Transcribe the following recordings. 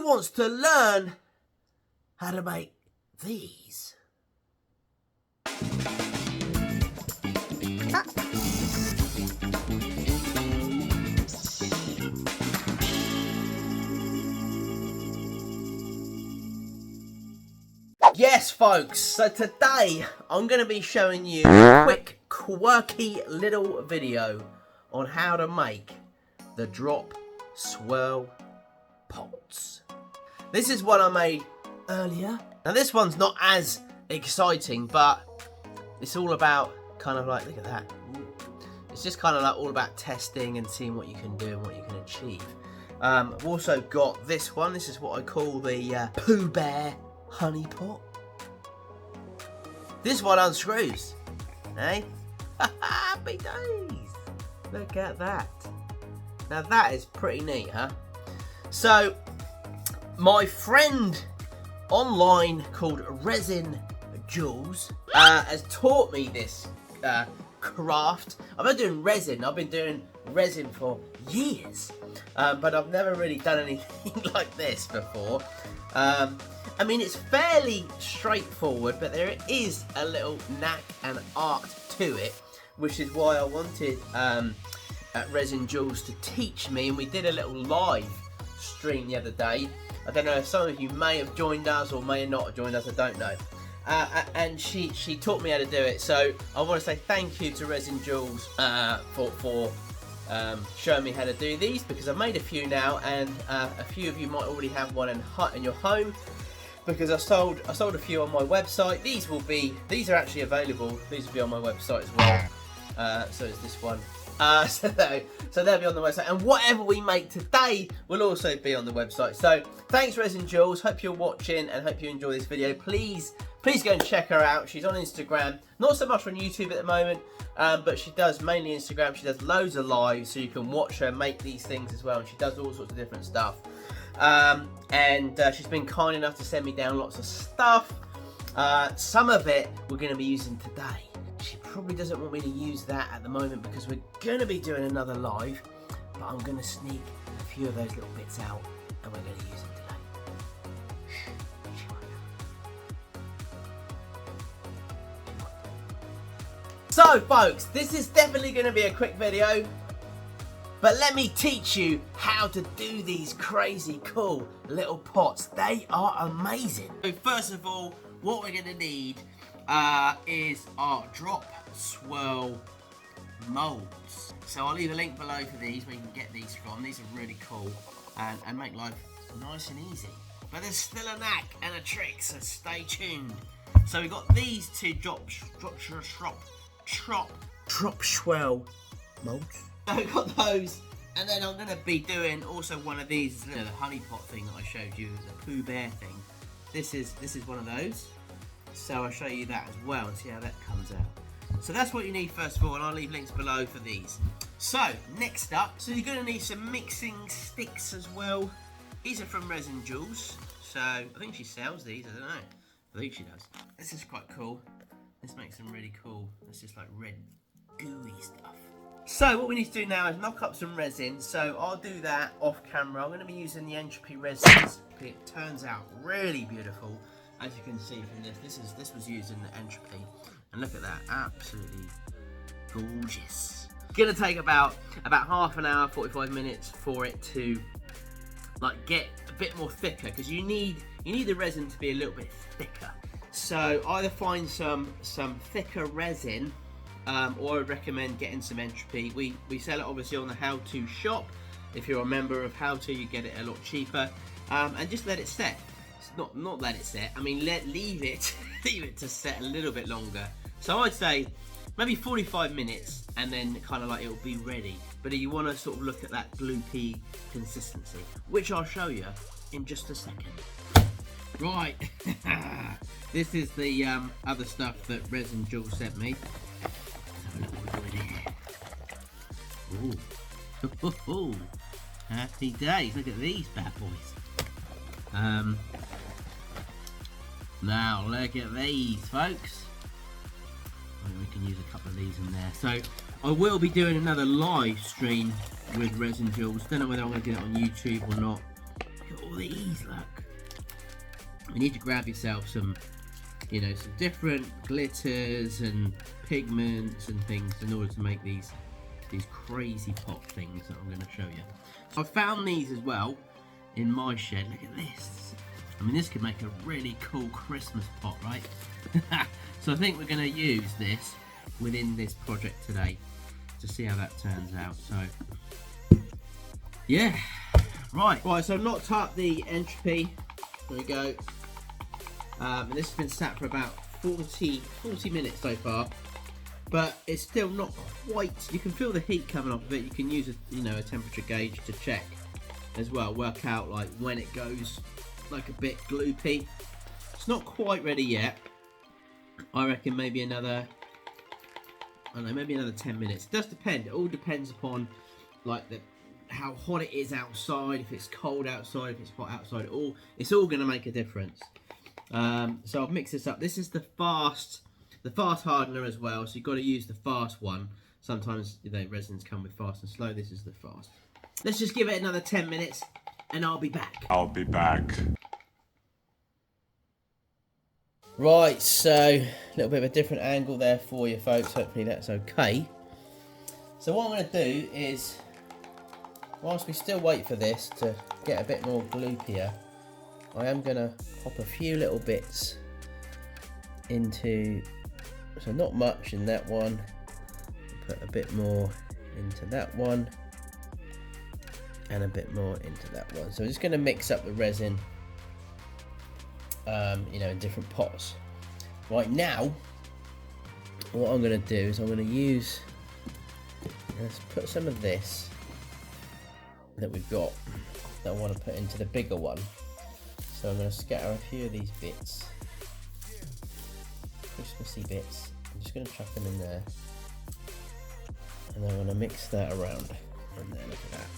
wants to learn how to make these? Yes, folks, so today I'm going to be showing you a quick, quirky little video on how to make the drop swirl pots. This is one I made earlier. Now this one's not as exciting, but it's all about kind of like, look at that. It's just kind of like all about testing and seeing what you can do and what you can achieve. I've also got this one. This is what I call the Pooh Bear honey pot. This one unscrews, eh? Happy days! Look at that. Now that is pretty neat, huh? So, my friend online called Resin Jules has taught me this craft. I've been doing resin. I've been doing resin for years, but I've never really done anything like this before. I mean, it's fairly straightforward, but there is a little knack and art to it, which is why I wanted Resin Jules to teach me, and we did a little live stream the other day. I don't know if some of you may have joined us or may not have joined us, I don't know. And she taught me how to do it, so I want to say thank you to Resin Jules for showing me how to do these, because I've made a few now, and a few of you might already have one in your home, because I sold a few on my website. These are actually available. These will be on my website as well. So is this one. So they'll be on the website, and whatever we make today will also be on the website. So thanks, Resin Jules. Hope you're watching and hope you enjoy this video. Please go and check her out. She's on Instagram, not so much on YouTube at the moment, but she does mainly Instagram. She does loads of lives, so you can watch her make these things as well, and she does all sorts of different stuff. And she's been kind enough to send me down lots of stuff. Some of it we're going to be using today. She probably doesn't want me to use that at the moment because we're going to be doing another live, but I'm going to sneak a few of those little bits out and we're going to use them today. Shh, she won't know. So folks, this is definitely going to be a quick video, but let me teach you how to do these crazy cool little pots. They are amazing. So first of all, what we're going to need is our drop swirl molds. So I'll leave a link below for these where you can get these from. These are really cool and make life nice and easy. But there's still a knack and a trick, so stay tuned. So we've got these two drop swirl molds. So we've got those, and then I'm going to be doing also one of these, the honey pot thing that I showed you, the Pooh Bear thing. This is one of those. So I'll show you that as well and see how that comes out. So that's what you need first of all, and I'll leave links below for these. So next up, so you're going to need some mixing sticks as well. These are from Resin Jules. So I think she sells these, I don't know. I think she does. This is quite cool. This makes them really cool. It's just like red gooey stuff. So what we need to do now is knock up some resin. So I'll do that off camera. I'm going to be using the Entropy resins. It turns out really beautiful. As you can see from this was used in the Entropy, and look at that, absolutely gorgeous. It's gonna take about half an hour, 45 minutes for it to like get a bit more thicker, because you need the resin to be a little bit thicker. So either find some thicker resin, or I would recommend getting some Entropy. We sell it obviously on the How To shop. If you're a member of How To, you get it a lot cheaper, and just let it set. Not let it set, I mean leave it to set a little bit longer. So I'd say maybe 45 minutes and then kind of like it'll be ready. But you want to sort of look at that gloopy consistency, which I'll show you in just a second. Right, this is the other stuff that Resin Jules sent me. Let's have a look at it. Ooh. Happy days, look at these bad boys. Now look at these, folks. We can use a couple of these in there. So I will be doing another live stream with Resin Jules. Don't know whether I'm going to do it on YouTube or not. Look at all these, look. You need to grab yourself some, you know, some different glitters and pigments and things in order to make these crazy pop things that I'm going to show you. So I found these as well in my shed. Look at this. I mean, this could make a really cool Christmas pot, right? So I think we're going to use this within this project today to see how that turns out. So yeah, right, so I've knocked up the entropy. There we go. And this has been sat for about 40 minutes so far, but it's still not quite. You can feel the heat coming off of it. You can use a temperature gauge to check as well, work out like when it goes like a bit gloopy. It's not quite ready yet. I reckon maybe another, I don't know, maybe another 10 minutes. It does depend. It all depends upon like how hot it is outside, if it's cold outside, if it's hot outside. It's all going to make a difference. So I'll mix this up. This is the fast hardener as well, so you've got to use the fast one. Sometimes resins come with fast and slow. This is the fast. Let's just give it another 10 minutes and I'll be back. Right, so a little bit of a different angle there for you folks. Hopefully that's okay. So what I'm going to do is, whilst we still wait for this to get a bit more gloopier, I am going to pop a few little bits into, so not much in that one, put a bit more into that one, and a bit more into that one. So I'm just going to mix up the resin, in different pots. Right now, what I'm going to do is I'm going to use, let's put some of this that we've got that I want to put into the bigger one. So I'm going to scatter a few of these bits, Christmassy bits. I'm just going to chuck them in there, and then I'm going to mix that around. And there, look at that,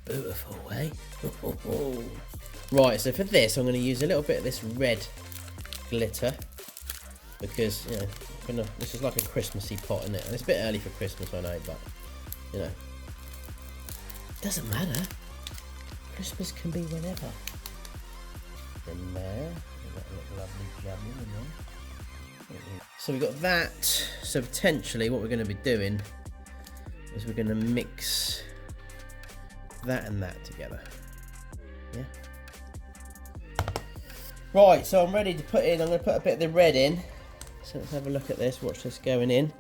beautiful, eh? Right, so for this I'm going to use a little bit of this red glitter, because this is like a Christmassy pot, isn't it? And it's a bit early for Christmas, I know, but doesn't matter. Christmas can be whenever. In there, lovely jamming in there. So we've got that. So potentially what we're going to be doing is we're going to mix that and that together. Yeah. Right, so I'm ready to put in, I'm going to put a bit of the red in. So let's have a look at this, watch this going in.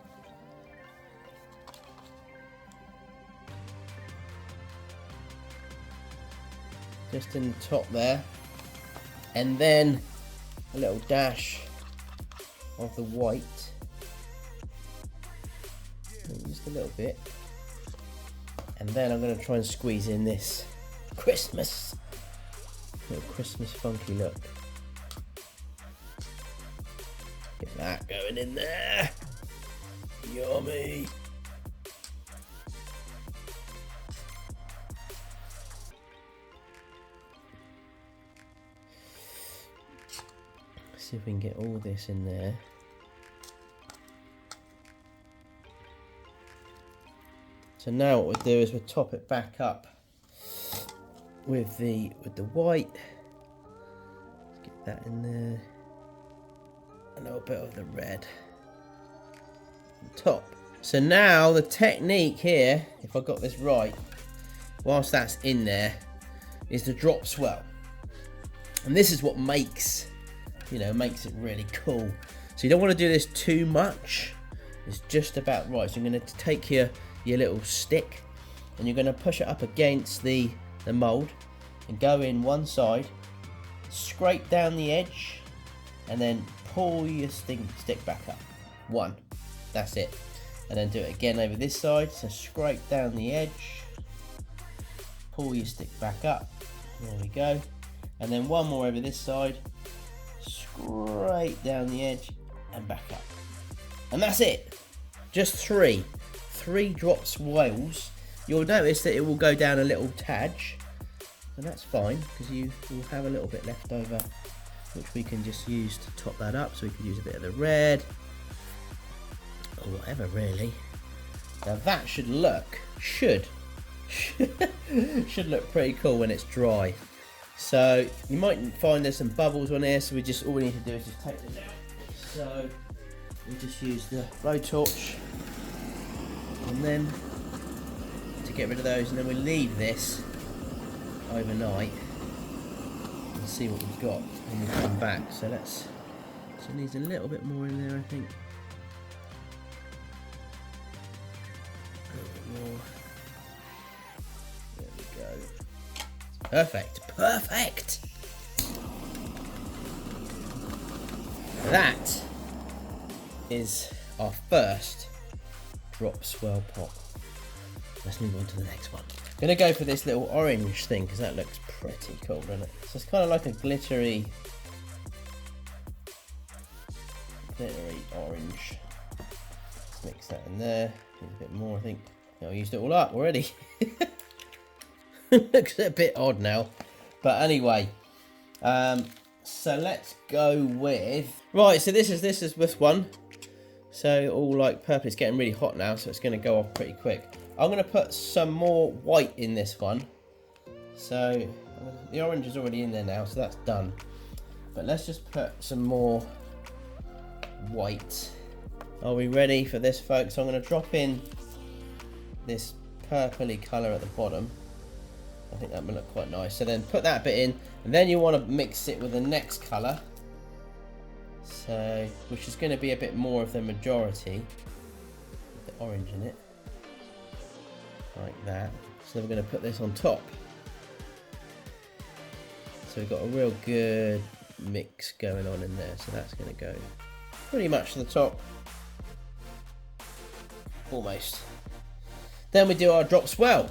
Just in the top there. And then a little dash of the white. Just a little bit. And then I'm going to try and squeeze in this Christmas, little Christmas funky look. Get that going in there. Yummy. See if we can get all this in there. So now what we'll do is we'll top it back up with the white. Let's get that in there. A little bit of the red on top. So now the technique here, if I got this right, whilst that's in there, is the drop swell. And this is what makes it really cool. So you don't want to do this too much. It's just about right. So I'm going to take your little stick and you're going to push it up against the mold and go in one side, scrape down the edge, and then pull your stick back up. One, that's it. And then do it again over this side. So scrape down the edge, pull your stick back up. There we go. And then one more over this side, scrape down the edge and back up. And that's it. Just three drop swells. You'll notice that it will go down a little tadge, and that's fine because you will have a little bit left over, which we can just use to top that up. So we can use a bit of the red or whatever, really. Now that should look pretty cool when it's dry. So you might find there's some bubbles on here, so all we need to do is just take them out. So we'll just use the blowtorch on them to get rid of those, and then we'll leave this overnight and see what we've got when we come back. So it needs a little bit more in there, I think. A little bit more. There we go. Perfect. That is our first drop swell pop. Let's move on to the next one. I'm gonna go for this little orange thing because that looks pretty cool, doesn't it? So it's kind of like a glittery orange. Let's mix that in there. A bit more, I think. I used it all up already. Looks a bit odd now, but anyway. So let's go with right. So this is this one. So all like purple. It's getting really hot now, so it's going to go off pretty quick. I'm going to put some more white in this one. So the orange is already in there now, so that's done. But let's just put some more white. Are we ready for this, folks? I'm going to drop in this purpley colour at the bottom. I think that will look quite nice. So then put that bit in, and then you want to mix it with the next colour. So, which is going to be a bit more of the majority. With the orange in it. Like that. So then we're going to put this on top. So we've got a real good mix going on in there. So that's going to go pretty much to the top. Almost. Then we do our drop swell.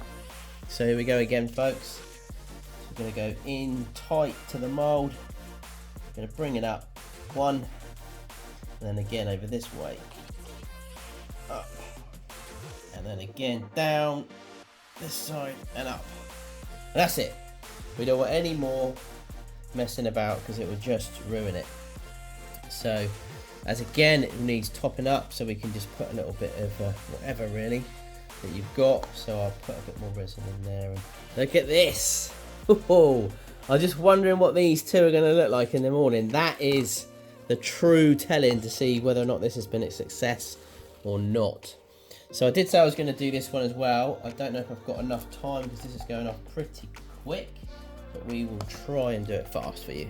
So here we go again, folks. We're going to go in tight to the mould. Going to bring it up one, and then again over this way. Up. And then again down this side and up. And that's it. We don't want any more messing about because it will just ruin it. So as again, it needs topping up, so we can just put a little bit of whatever really that you've got. So I'll put a bit more resin in there, and look at this. Oh, I'm just wondering what these two are going to look like in the morning. That is the true telling to see whether or not this has been a success or not. So I did say I was going to do this one as well. I don't know if I've got enough time because this is going off pretty quick, but we will try and do it fast for you.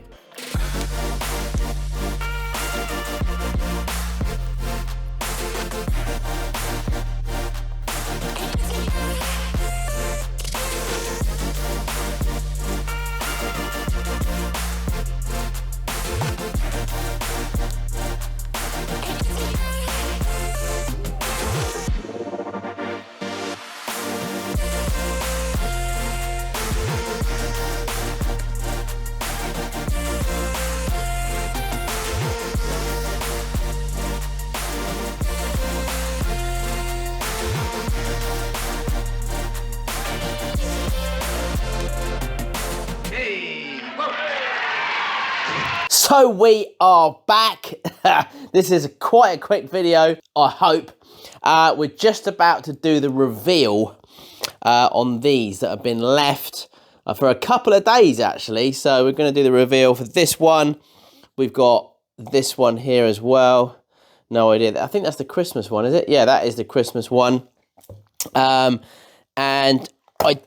So we are back. This is quite a quick video, I hope. We're just about to do the reveal on these that have been left for a couple of days actually. So we're going to do the reveal for this one. We've got this one here as well. No idea. I think that's the Christmas one, is it? Yeah, that is the Christmas one. And I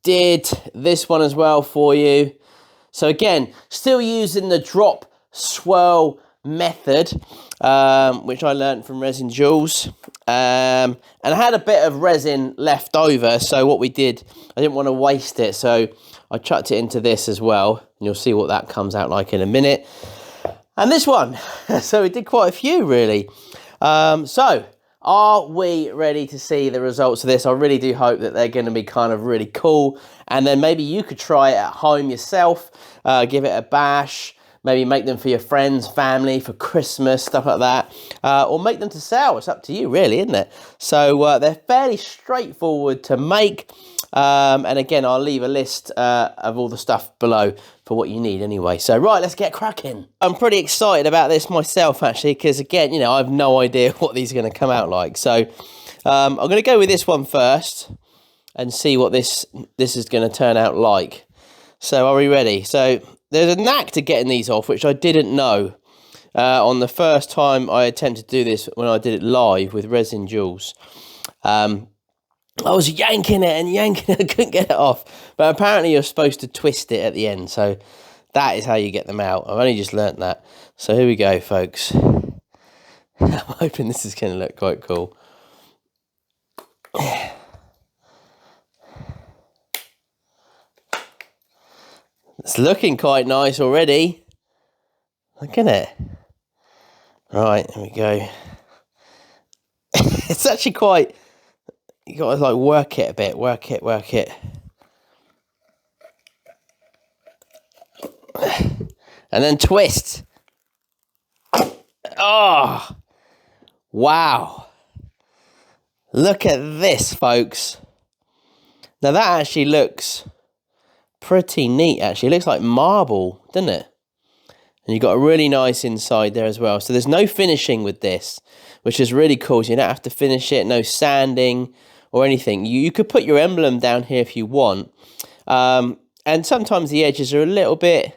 did this one as well for you. So again, still using the drop swirl method, which I learned from Resin Jules. And I had a bit of resin left over, so what we did, I didn't want to waste it, so I chucked it into this as well, and you'll see what that comes out like in a minute. And this one, so we did quite a few really. So, are we ready to see the results of this? I really do hope that they're going to be kind of really cool, and then maybe you could try it at home yourself, give it a bash, maybe make them for your friends, family, for Christmas, stuff like that, or make them to sell. It's up to you really, isn't it? So they're fairly straightforward to make, and again, I'll leave a list of all the stuff below for what you need anyway. So right, let's get cracking. I'm pretty excited about this myself actually, because again, you know, I have no idea what these are going to come out like. So I'm going to go with this one first and see what this is going to turn out like. So are we ready? So there's a knack to getting these off, which I didn't know on the first time I attempted to do this when I did it live with Resin Jules. I was yanking it and yanking it, I couldn't get it off. But apparently you're supposed to twist it at the end, so that is how you get them out. I've only just learnt that. So here we go, folks. I'm hoping this is going to look quite cool. It's looking quite nice already. Look at it. Right, here we go. It's actually quite... You got to like work it a bit. Work it. And then twist. Oh, wow. Look at this, folks. Now that actually looks pretty neat, actually. It looks like marble, doesn't it? And you've got a really nice inside there as well. So there's no finishing with this, which is really cool. So you don't have to finish it, no sanding or anything. You could put your emblem down here if you want. And sometimes the edges are a little bit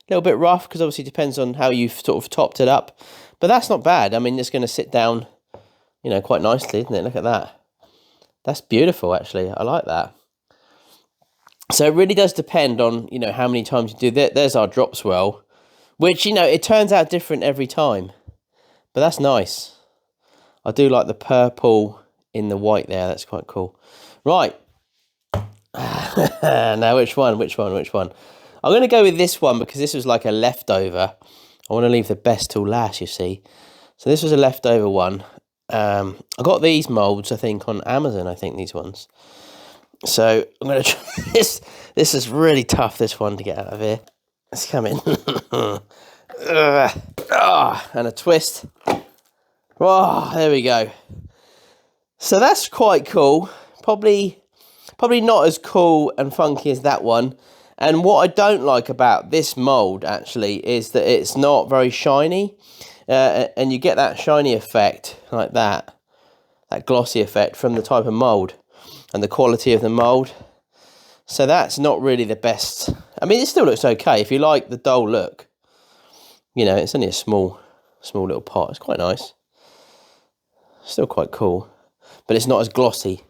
rough, because obviously it depends on how you've sort of topped it up. But that's not bad. I mean, it's going to sit down, you know, quite nicely, isn't it? Look at that. That's beautiful, actually. I like that. So it really does depend on, you know, how many times you do that. There's our drop swirl, which, you know, it turns out different every time. But that's nice. I do like the purple in the white there. That's quite cool. Right. Now, which one? I'm going to go with this one because this was like a leftover. I want to leave the best till last, you see. So this was a leftover one. I got these molds, I think, on Amazon, I think, these ones. So I'm going to try this. This is really tough, this one, to get out of here. It's coming. And a twist. Oh, there we go. So that's quite cool. Probably not as cool and funky as that one. And what I don't like about this mold, actually, is that it's not very shiny. And you get that shiny effect, like that glossy effect from the type of mold and the quality of the mold. So that's not really the best. I mean, it still looks okay. If you like the dull look, you know, it's only a small little pot. It's quite nice. Still quite cool. But it's not as glossy.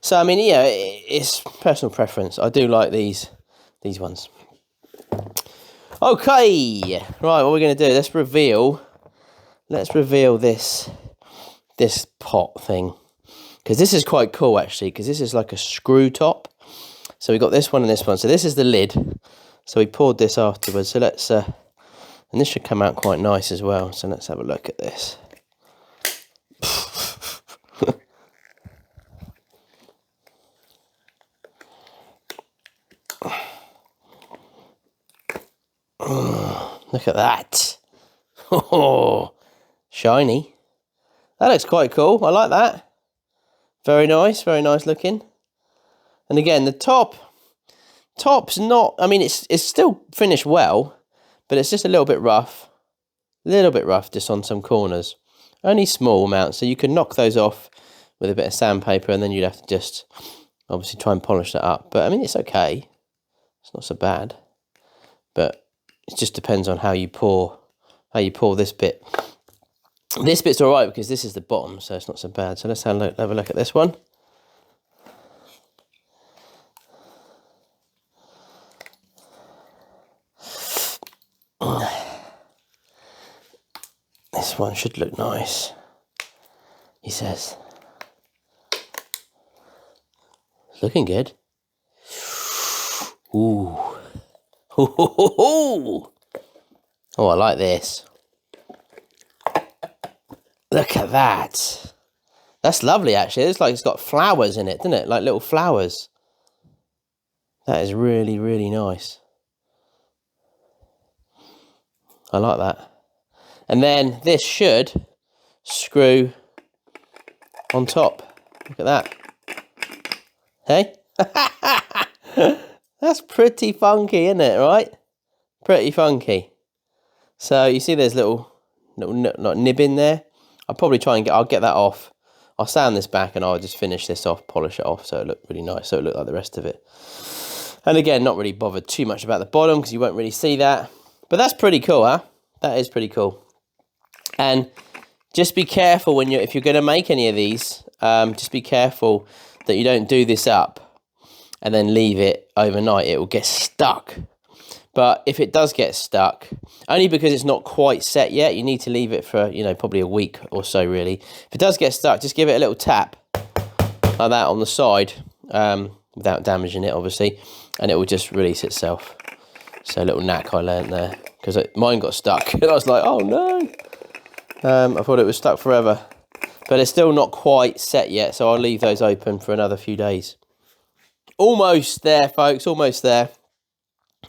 So, I mean, yeah, it's personal preference. I do like these ones. Okay, right, what we're going to do, let's reveal this pot thing, because this is quite cool, actually, because this is like a screw top. So we got this one and this one. So this is the lid. So we poured this afterwards. So let's and this should come out quite nice as well. So let's have a look at this. Look at that. Oh, shiny. That looks quite cool. I like that. Very nice looking. And again, the top's not, I mean, it's still finished well, but it's just a little bit rough. Just on some corners. Only small amounts, so you can knock those off with a bit of sandpaper, and then you'd have to just obviously try and polish that up. But I mean, it's okay. It's not so bad. But it just depends on how you pour this bit. This bit's all right because this is the bottom, so it's not so bad. So let's have a look at this one. This one should look nice, he says. It's looking good. Ooh. Oh, I like this. Look at that. That's lovely, actually. It's like it's got flowers in it, doesn't it? Like little flowers. That is really, really nice. I like that. And then this should screw on top. Look at that. Hey? That's pretty funky, isn't it, right? Pretty funky. So you see there's little nib in there. I'll probably I'll get that off. I'll sand this back and I'll just finish this off, polish it off so it looked really nice, so it looked like the rest of it. And again, not really bothered too much about the bottom because you won't really see that. But that's pretty cool, huh? That is pretty cool. And just be careful when if you're going to make any of these, just be careful that you don't do this up and then leave it overnight. It will get stuck. But if it does get stuck, only because it's not quite set yet, you need to leave it for, you know, probably a week or so, really. If it does get stuck, just give it a little tap like that on the side, without damaging it, obviously, and it will just release itself. So a little knack I learned there, because mine got stuck, and I was like, oh no. I thought it was stuck forever. But it's still not quite set yet, so I'll leave those open for another few days. Almost there, folks, almost there.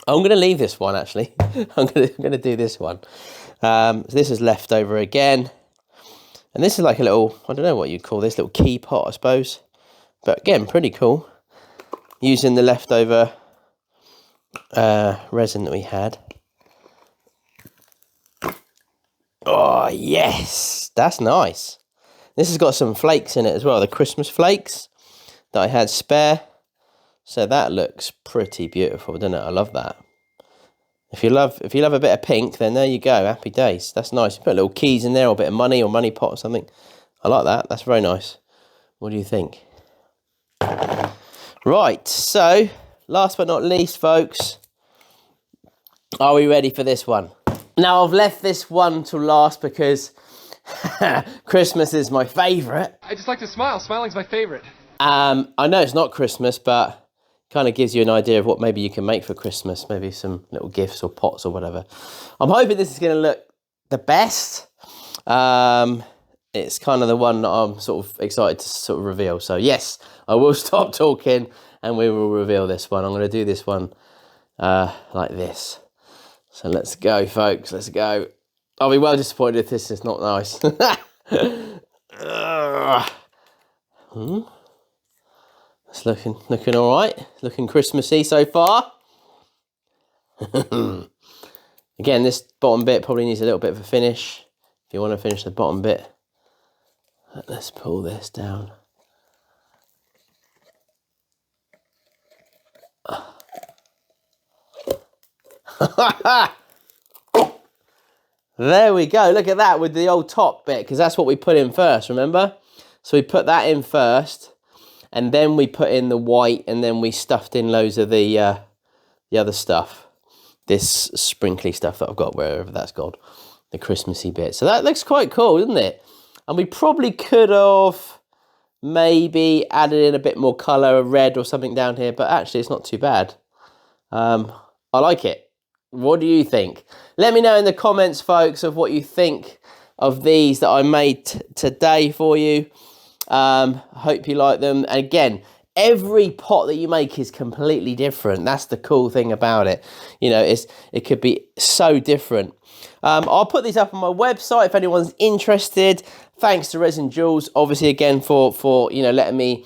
I'm going to leave this one, actually. I'm going to do this one. So this is leftover again. And this is like a little, I don't know what you'd call this, little key pot, I suppose. But again, pretty cool. Using the leftover resin that we had. Oh, yes. That's nice. This has got some flakes in it as well. The Christmas flakes that I had spare. So that looks pretty beautiful, doesn't it? I love that. If you love a bit of pink, then there you go. Happy days. That's nice. You put little keys in there, or a bit of money, or money pot or something. I like that. That's very nice. What do you think? Right. So, last but not least, folks, are we ready for this one? Now, I've left this one to last because Christmas is my favourite. I just like to smile. Smiling's my favourite. I know it's not Christmas, but kind of gives you an idea of what maybe you can make for Christmas. Maybe some little gifts or pots or whatever. I'm hoping this is going to look the best. It's kind of the one that I'm sort of excited to sort of reveal. So yes, I will stop talking and we will reveal this one. I'm going to do this one like this. So let's go, folks. Let's go. I'll be well disappointed if this is not nice. It's looking all right. Looking Christmassy so far. Again, this bottom bit probably needs a little bit of a finish. If you want to finish the bottom bit, let's pull this down. There we go. Look at that with the old top bit, because that's what we put in first, remember? So we put that in first, and then we put in the white, and then we stuffed in loads of the other stuff. This sprinkly stuff that I've got, wherever that's gone. The Christmassy bit. So that looks quite cool, doesn't it? And we probably could have maybe added in a bit more colour, red or something down here, but actually it's not too bad. I like it. What do you think? Let me know in the comments, folks, of what you think of these that I made today for you. Hope you like them. And again, every pot that you make is completely different. That's the cool thing about it. You know, it could be so different. I'll put these up on my website if anyone's interested. Thanks to Resin Jules, obviously, again, for you know, letting me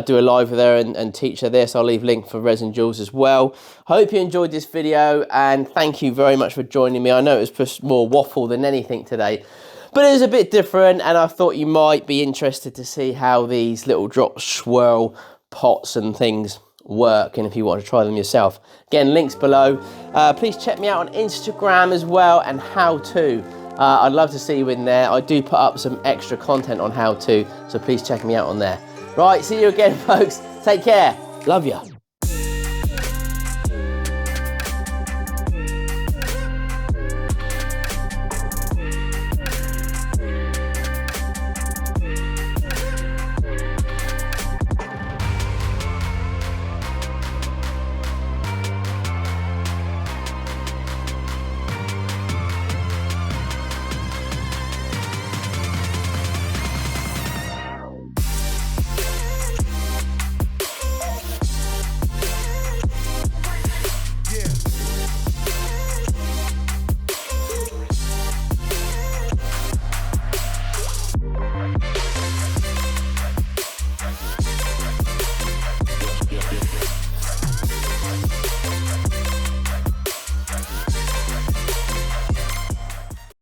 do a live with her and teach her this. I'll leave a link for Resin Jules as well. Hope you enjoyed this video, and thank you very much for joining me. I know it was more waffle than anything today, but it was a bit different, and I thought you might be interested to see how these little drop swirl pots and things work, and if you want to try them yourself. Again, links below. Please check me out on Instagram as well, and how to. I'd love to see you in there. I do put up some extra content on how to, so please check me out on there. Right, see you again, folks. Take care. Love you.